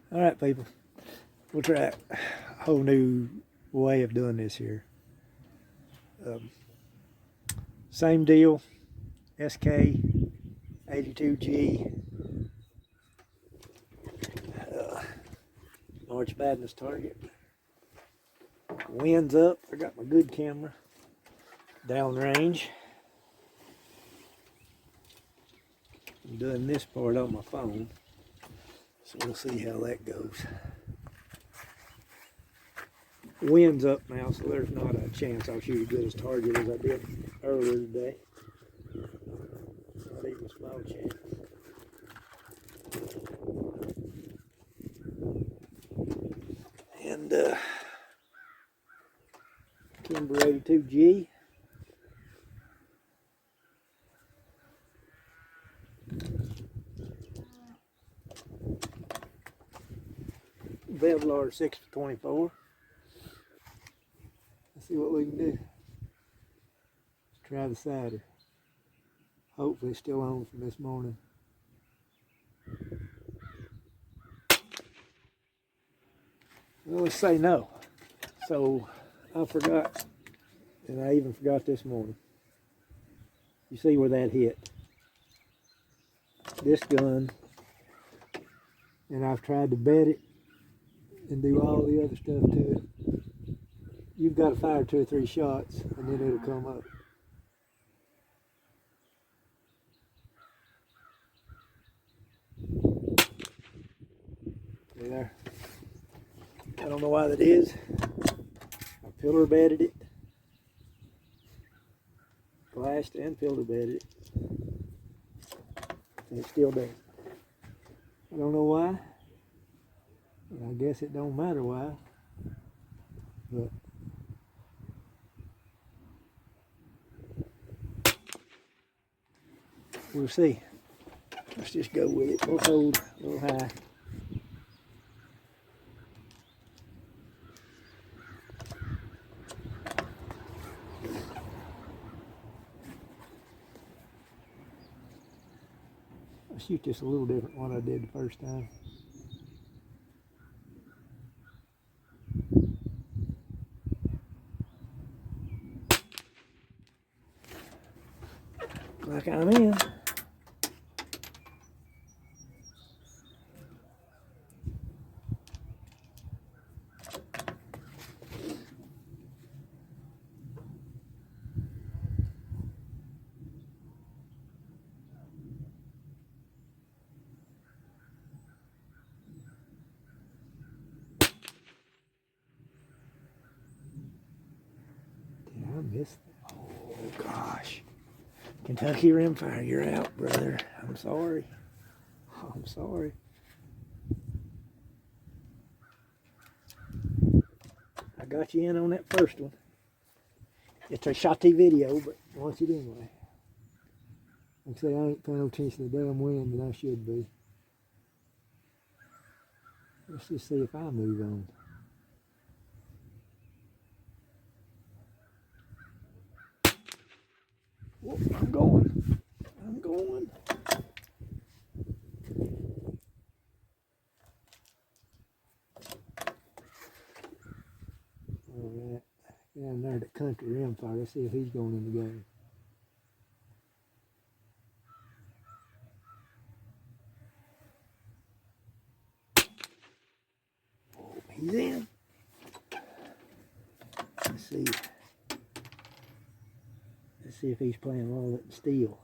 All right, people. We'll try a whole new way of doing this here. Um, Same deal. SK 82G. March Madness target. Wind's up. I got my good camera downrange. I'm doing this part on my phone, so we'll see how that goes. Wind's up now, so there's not a chance I'll shoot as good as target as I did earlier today. Not even a small chance. And Kimber 82G. Vevlar 6 for 24. Let's see what we can do. Let's try the cider. Hopefully it's still on from this morning. Well, let's say no. So I forgot, and I even forgot this morning. You see where that hit. This gun, and I've tried to bed it and do all the other stuff to it. You've got to fire 2 or 3 shots and then it'll come up. See there? I don't know why that is. I pillar bedded it. Flashed and pillar bedded it. And it still does. I don't know why. I guess it don't matter why. But we'll see. Let's just go with it. We'll hold a little high. I'll shoot this a little different than what I did the first time. Like I'm in. Did I miss that? Oh gosh. Kentucky Rimfire, you're out, brother. I'm sorry. I'm sorry. I got you in on that first one. It's a shotty video, but watch it anyway. Like I say, I ain't paying no attention to the damn wind, but I should be. Let's just see if I move on. Whoa, I'm going. I'm going. All right. Down there at the Country Rimfire. Let's see if he's going in the game. Oh, he's in. Let's see. Let's see if he's playing walnut and steel.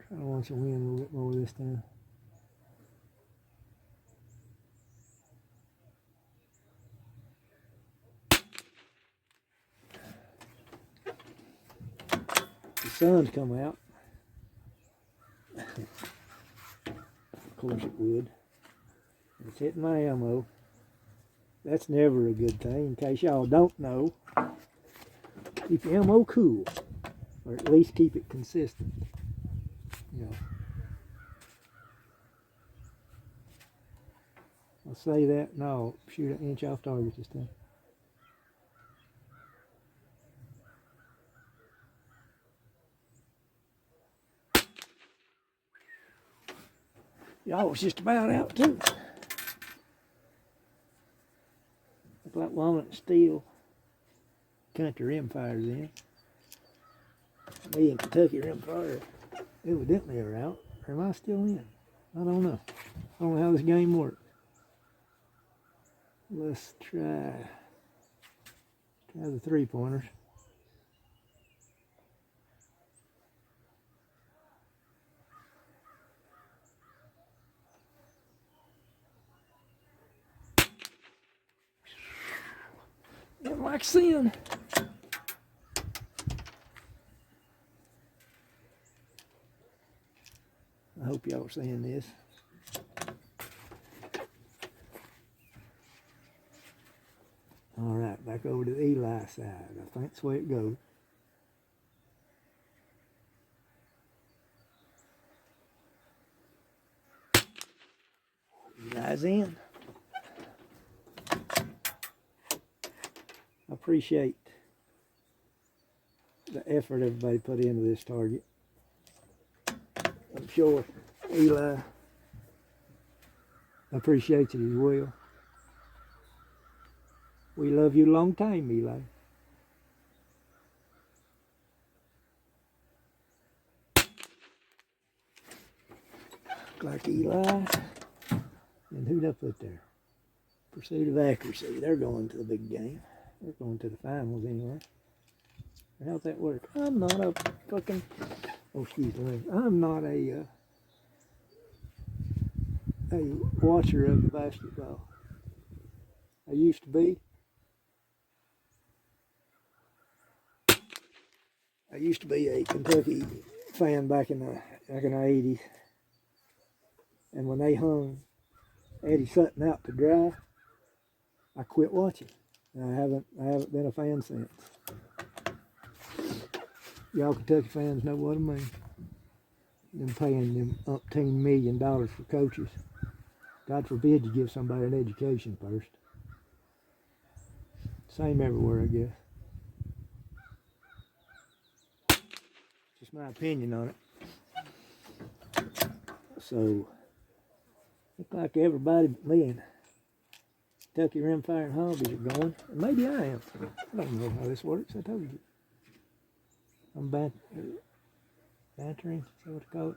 Try to watch the wind a little bit more this time. The sun's come out. Of course it would. It's hitting my ammo. That's never a good thing. In case y'all don't know, keep your ammo cool, or at least keep it consistent. You know. I'll say that and I'll shoot an inch off target this time. Y'all was just about out too. Look like walnut and steel. Country rimfire's in. Me and Kentucky rimfire evidently are out. Or am I still in? I don't know. I don't know how this game works. Let's try the 3-pointers. Didn't like sin. I hope y'all are seeing this. All right, back over to the Eli side. I think that's the way it goes. Eli's in. I appreciate the effort everybody put into this target. I'm sure Eli appreciates it as well. We love you long time, Eli. Look like Eli. And who'd I put there? Pursuit of Accuracy. They're going to the big game. They're going to the finals anyway. How's that work? I'm not a fucking... Oh, excuse me. I'm not a watcher of the basketball. I used to be. I used to be a Kentucky fan back in the 80s. And when they hung Eddie Sutton out to dry, I quit watching. And I haven't been a fan since. Y'all Kentucky fans know what I mean. Them paying them $18 million for coaches. God forbid you give somebody an education first. Same everywhere, I guess. Just my opinion on it. So, look like everybody but me and Kentucky Rimfire and Hobbies are going. And maybe I am. I don't know how this works. I told you. I'm bantering. Is that what they call it?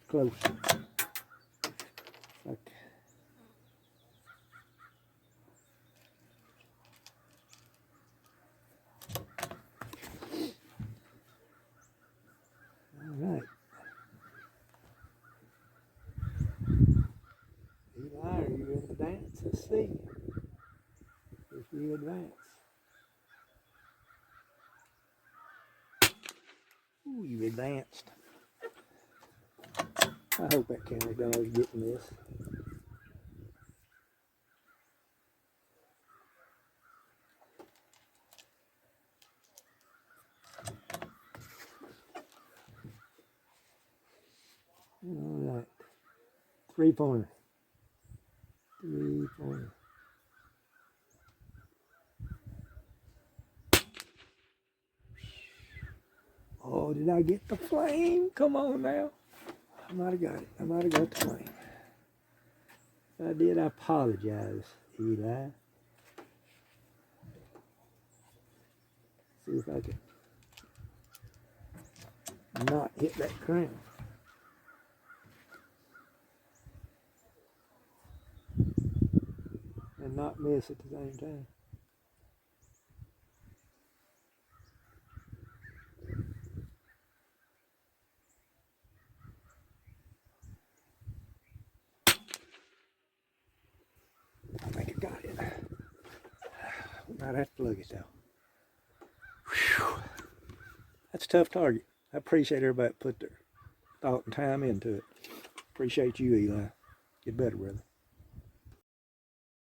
Close. Okay. All right. Eli, are you in the dance? Let's see if you advance. Ooh, you advanced. I hope that camera dog's getting this. All right. 3-pointer. 3-pointer. Oh, did I get the flame? Come on now. I might have got it. I might have got the flame. If I did, I apologize, Eli. See if I can not hit that crown. And not miss at the same time. I think I got it. Might have to plug it though. Whew. That's a tough target. I appreciate everybody that put their thought and time into it. Appreciate you, Eli. Get better, brother.